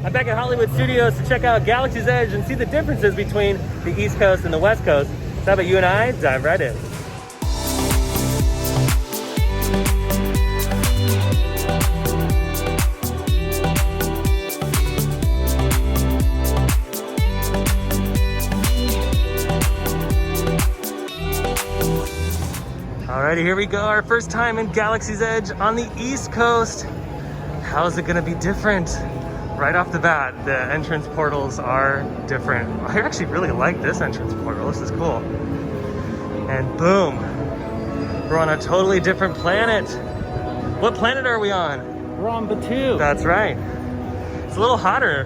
I'm back at Hollywood Studios to check out Galaxy's Edge and see the differences between the East Coast and the West Coast. So how about you and I dive right in? Alrighty, here we go. Our first time in Galaxy's Edge on the East Coast. How is it gonna be different? Right off the bat, the entrance portals are different. I actually really like this entrance portal. This is cool. And boom, we're on a totally different planet. What planet are we on? We're on Batuu. That's right. It's a little hotter,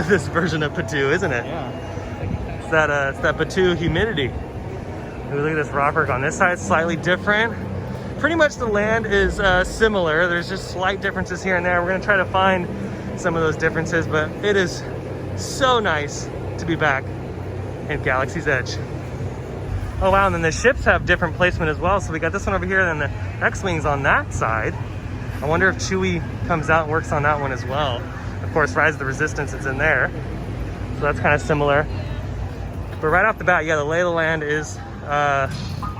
this version of Batuu, isn't it? Yeah. It's that Batuu humidity. Ooh, look at this rock work on this side, slightly different. Pretty much the land is similar. There's just slight differences here and there. We're gonna try to find some of those differences, but it is so nice to be back in Galaxy's Edge. Oh wow, and then the ships have different placement as well. So we got this one over here, and then the X-Wing's on that side. I wonder if Chewie comes out and works on that one as well. Of course, Rise of the Resistance is in there. So that's kind of similar. But right off the bat, yeah, the lay of the land is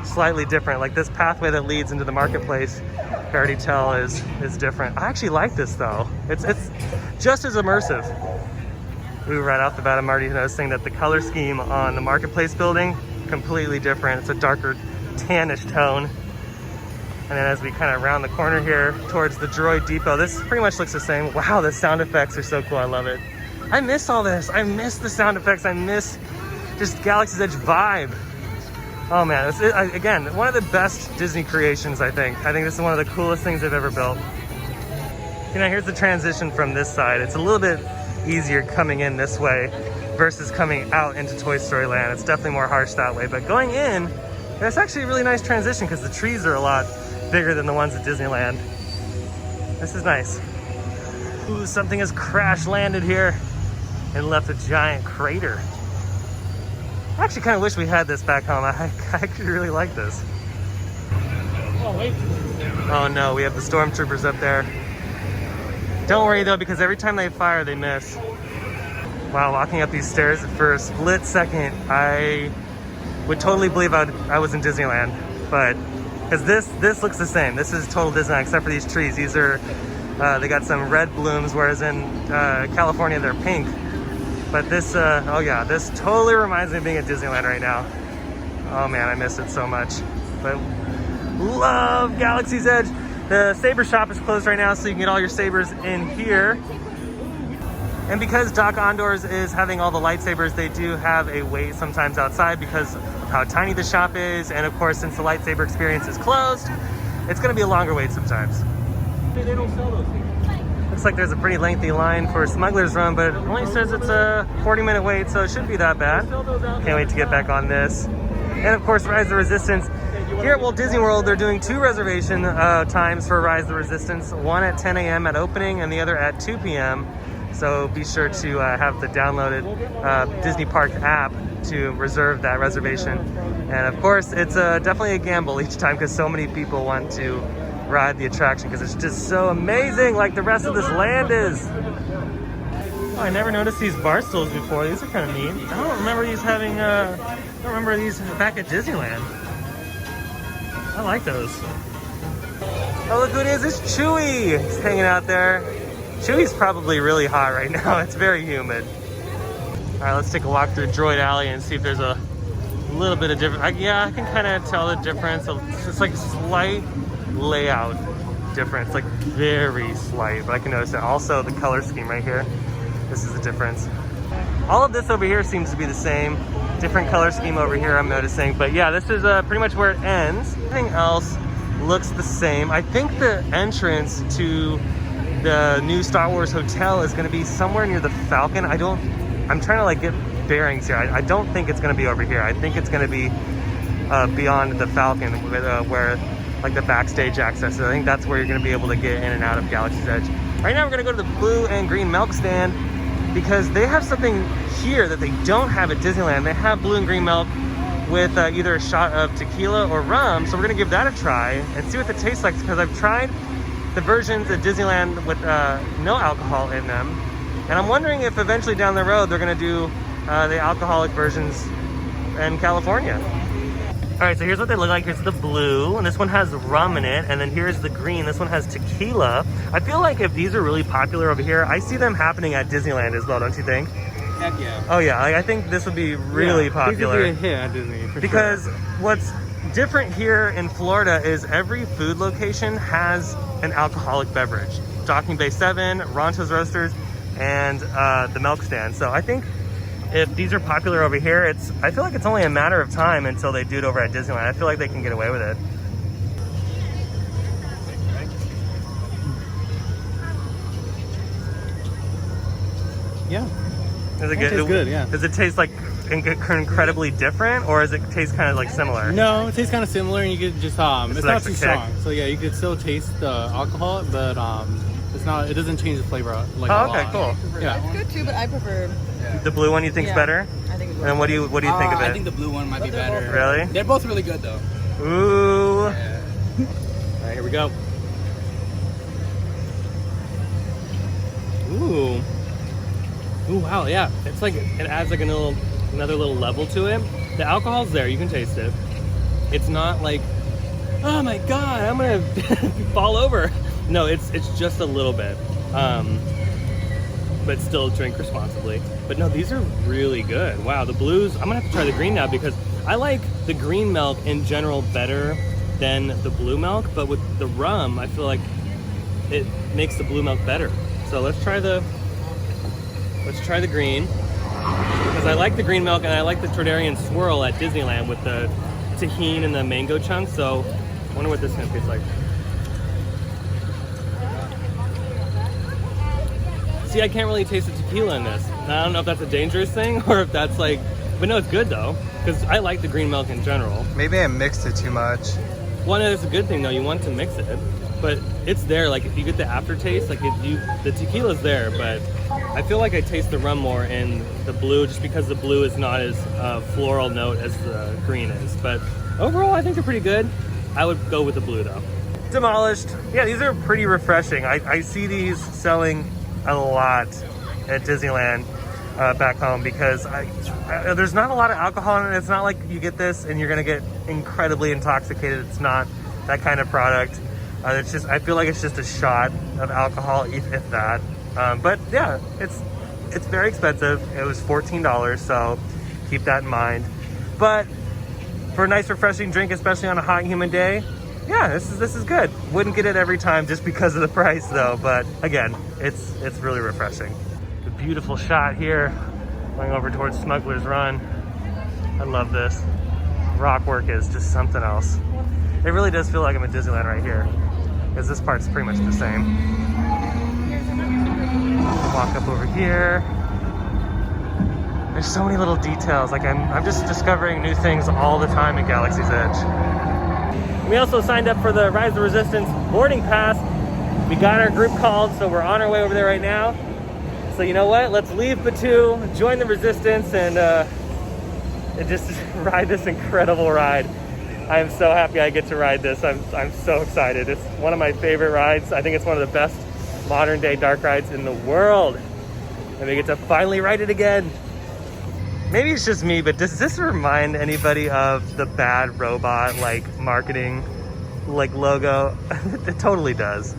slightly different. Like this pathway that leads into the marketplace, I can already tell is different. I actually like this though. It's just as immersive. Ooh, right off the bat, I'm already noticing that the color scheme on the marketplace building, completely different. It's a darker tannish tone. And then as we kind of round the corner here towards the droid depot, this pretty much looks the same. Wow, the sound effects are so cool. I love it. I miss all this. I miss the sound effects. I miss just Galaxy's Edge vibe. Oh man, again, one of the best Disney creations, I think. I think this is one of the coolest things they've ever built. You know, here's the transition from this side. It's a little bit easier coming in this way versus coming out into Toy Story Land. It's definitely more harsh that way, but going in, it's actually a really nice transition because the trees are a lot bigger than the ones at Disneyland. This is nice. Ooh, something has crash landed here and left a giant crater. I actually kind of wish we had this back home. I actually really like this. Oh, wait. Oh no, we have the stormtroopers up there. Don't worry though, because every time they fire, they miss. Wow, walking up these stairs for a split second, I would totally believe I was in Disneyland. But, because this looks the same. This is total Disneyland except for these trees. These are, they got some red blooms, whereas in California they're pink. But this, oh yeah, this totally reminds me of being at Disneyland right now. Oh man, I miss it so much. But love Galaxy's Edge. The saber shop is closed right now, so you can get all your sabers in here. And because Doc Ondor's is having all the lightsabers, they do have a wait sometimes outside because of how tiny the shop is. And of course, since the lightsaber experience is closed, it's gonna be a longer wait sometimes. They don't sell those here. Looks like there's a pretty lengthy line for Smuggler's Run, but it only says it's a 40-minute wait, so it shouldn't be that bad. Can't wait to get back on this. And of course, Rise of the Resistance. Here at Walt Disney World, they're doing 2 reservation times for Rise of the Resistance. One at 10 a.m. at opening and the other at 2 p.m. So be sure to have the downloaded Disney Park app to reserve that reservation. And of course, it's definitely a gamble each time because so many people want to ride the attraction because it's just so amazing like the rest of this land is. Oh, I never noticed these bar stools before. These are kind of neat. I don't remember these having, I don't remember these back at Disneyland. I like those. Oh, look who it is. It's Chewie. He's hanging out there. Chewie's probably really hot right now. It's very humid. All right, let's take a walk through Droid Alley and see if there's a little bit of difference. Yeah, I can kind of tell the difference. It's like slight layout difference, like very slight, but I can notice that. Also, the color scheme right here. This is the difference. All of this over here seems to be the same. Different color scheme over here I'm noticing, but yeah, this is pretty much where it ends. Everything else looks the same. I think the entrance to the new Star Wars hotel is going to be somewhere near the Falcon. I'm trying to like get bearings here. I don't think it's going to be over here. I think it's going to be beyond the Falcon where like the backstage access. So I think that's where you're going to be able to get in and out of Galaxy's Edge. Right now we're going to go to the blue and green milk stand because they have something here that they don't have at Disneyland. They have blue and green milk with either a shot of tequila or rum. So we're gonna give that a try and see what it tastes like, because I've tried the versions at Disneyland with no alcohol in them, And I'm wondering if eventually down the road they're gonna do the alcoholic versions in California. All right, so here's what they look like. Here's the blue, and this one has rum in it. And then here's the green. This one has tequila. I feel like if these are really popular over here, I see them happening at Disneyland as well, don't you think? Heck yeah. Oh yeah, like, I think this would be really popular. These would be a hit at Disney, for because sure. What's different here in Florida is every food location has an alcoholic beverage. Docking Bay 7, Rancho's Roasters, and the Milk Stand. So I think if these are popular over here, I feel like it's only a matter of time until they do it over at Disneyland. I feel like they can get away with it. Yeah. Is it It tastes good, yeah. Does it taste like incredibly different, or does it taste kind of like similar? No, it tastes kind of similar, and you could just it's not too strong. So yeah, you could still taste the alcohol, but it's not. It doesn't change the flavor like a lot. Cool. Yeah, It's good too, but I prefer. The blue one you think's better? I think it's And what do you think of it? I think the blue one might be better. Really? They're both really good though. Ooh. Yeah. All right, here we go. Ooh. Ooh, wow, yeah. It's like, it adds like another little level to it. The alcohol's there, you can taste it. It's not like, oh my God, I'm gonna fall over. No, it's just a little bit. But still drink responsibly. But no, these are really good. Wow, the blues, I'm gonna have to try the green now because I like the green milk in general better than the blue milk, but with the rum, I feel like it makes the blue milk better. So let's try the green, because I like the green milk and I like the Trinidadian swirl at Disneyland with the tahini and the mango chunks. So I wonder what this is gonna taste like. See, I can't really taste the tequila in this. I don't know if that's a dangerous thing or if that's like, but no, it's good though, because I like the green milk in general. Maybe I mixed it too much. One, it's a good thing though, you want to mix it, but it's there, like if you get the aftertaste, like the tequila's there, but I feel like I taste the rum more in the blue just because the blue is not as floral note as the green is. But overall, I think they're pretty good. I would go with the blue though. Demolished. Yeah, these are pretty refreshing. I see these selling a lot at Disneyland back home because there's not a lot of alcohol in it. It's not like you get this and you're gonna get incredibly intoxicated. It's not that kind of product. It's just, I feel like it's just a shot of alcohol, if that. But yeah, it's very expensive. It was $14, so keep that in mind. But for a nice refreshing drink, especially on a hot humid day, yeah, this is good. Wouldn't get it every time just because of the price though, but again, it's really refreshing. The beautiful shot here, going over towards Smuggler's Run. I love this. Rock work is just something else. It really does feel like I'm at Disneyland right here, because this part's pretty much the same. Walk up over here. There's so many little details. Like I'm just discovering new things all the time at Galaxy's Edge. We also signed up for the Rise of the Resistance boarding pass. We got our group called, so we're on our way over there right now. So you know what? Let's leave Batuu, join the Resistance, and just ride this incredible ride. I am so happy I get to ride this. I'm so excited. It's one of my favorite rides. I think it's one of the best modern day dark rides in the world. And we get to finally ride it again. Maybe it's just me, but does this remind anybody of the Bad Robot like marketing like logo? It totally does.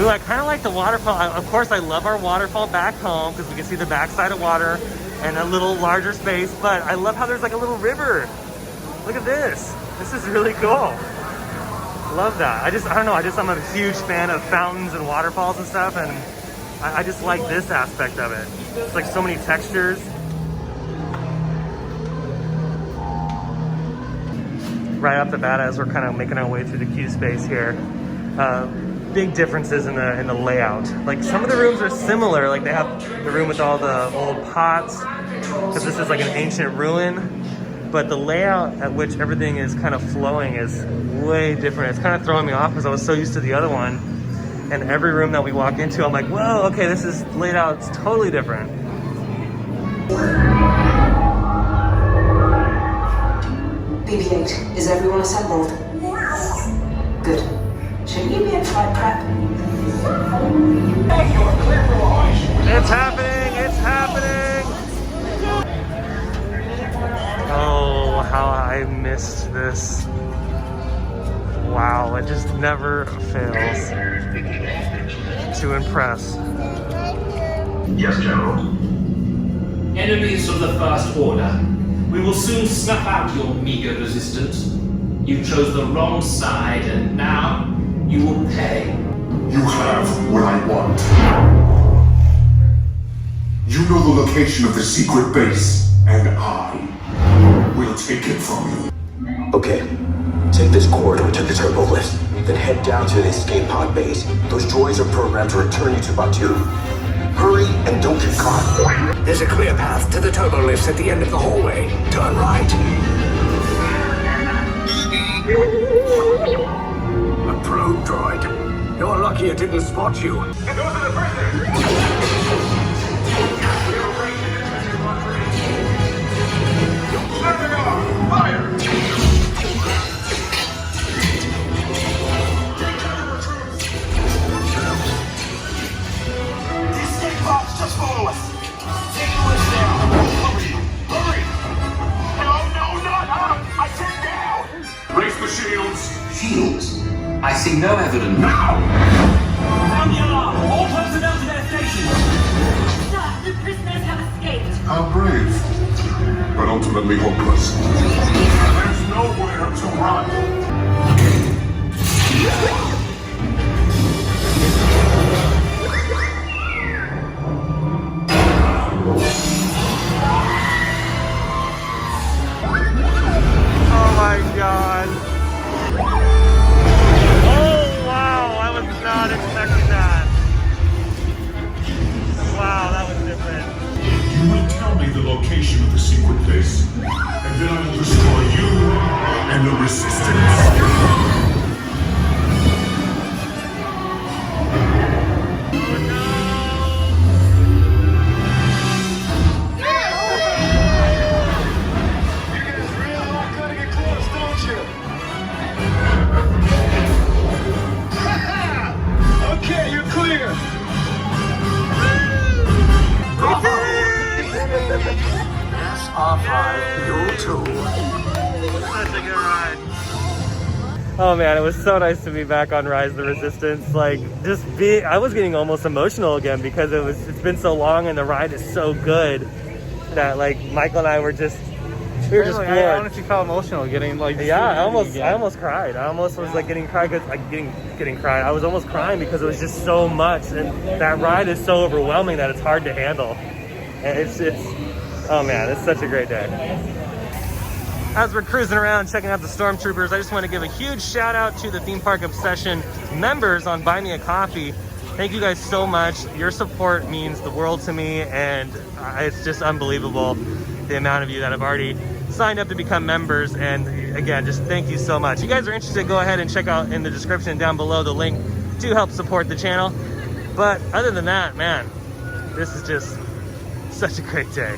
Ooh, I kind of like the waterfall. Of course, I love our waterfall back home because we can see the backside of water and a little larger space, but I love how there's like a little river. Look at this. This is really cool. Love that. I don't know, I'm a huge fan of fountains and waterfalls and stuff, and I just like this aspect of it. It's like so many textures. Right off the bat, as we're kind of making our way through the queue space here, big differences in the layout. Like some of the rooms are similar, like they have the room with all the old pots, because this is like an ancient ruin. But the layout at which everything is kind of flowing is way different. It's kind of throwing me off because I was so used to the other one. And every room that we walk into, I'm like, whoa, okay, this is laid out, it's totally different. BB-8, is everyone assembled? Good. Shouldn't you be in flight prep? They missed this. Wow, it just never fails to impress. Yes, General. Enemies of the First Order, we will soon snuff out your meager resistance. You chose the wrong side, and now you will pay. You have what I want. You know the location of the secret base, and I will take it from you. Okay, take this corridor to the turbo lift, then head down to the escape pod base. Those droids are programmed to return you to Batuu. Hurry and don't get caught. There's a clear path to the turbo lifts at the end of the hallway. Turn right. A probe droid. You're lucky it didn't spot you. And those are the prisoners! There they are! Fire! Just follow us. Take the lift down. Hurry! Hurry! No, not up! I said down! Raise the shields. Shields? I see no evidence. Now! Down the alarm! All personnel to their stations! Sir, the prisoners have escaped. How brave, but ultimately hopeless. There's nowhere to run. Oh my god. Oh wow, I was not expecting that. Wow, that was different. You will tell me the location of the secret base, and then I will destroy you and the resistance. Okay, you're clear. SR5, you too. Such a good ride. Oh man, it was so nice to be back on Rise of the Resistance. Like, I was getting almost emotional again because it's been so long and the ride is so good that like Michael and I were just floored. I honestly felt emotional getting like. Yeah, I almost cried. I almost was like getting cried, getting cried. I was almost crying because it was just so much, and that ride is so overwhelming that it's hard to handle. And it's oh man, it's such a great day. As we're cruising around checking out the Stormtroopers, I just want to give a huge shout out to the Theme Park Obsession members on Buy Me a Coffee. Thank you guys so much. Your support means the world to me, and it's just unbelievable the amount of you that have already signed up to become members. And again, just thank you so much. If you guys are interested, go ahead and check out in the description down below the link to help support the channel. But other than that, man, this is just such a great day.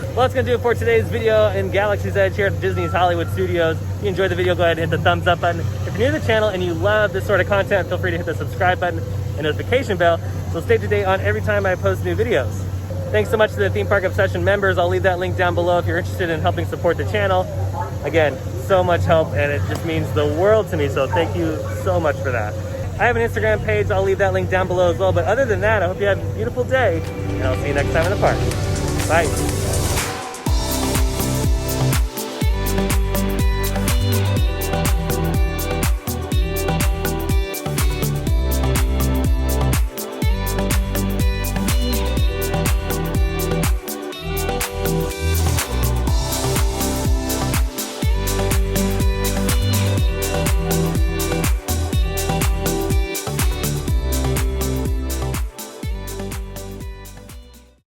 Well, that's going to do it for today's video in Galaxy's Edge here at Disney's Hollywood Studios. If you enjoyed the video, go ahead and hit the thumbs up button. If you're new to the channel and you love this sort of content, feel free to hit the subscribe button and notification bell so stay up to date on every time I post new videos. Thanks so much to the Theme Park Obsession members. I'll leave that link down below if you're interested in helping support the channel. Again, so much help, and it just means the world to me, so thank you so much for that. I have an Instagram page. I'll leave that link down below as well. But other than that, I hope you have a beautiful day, and I'll see you next time in the park. Bye.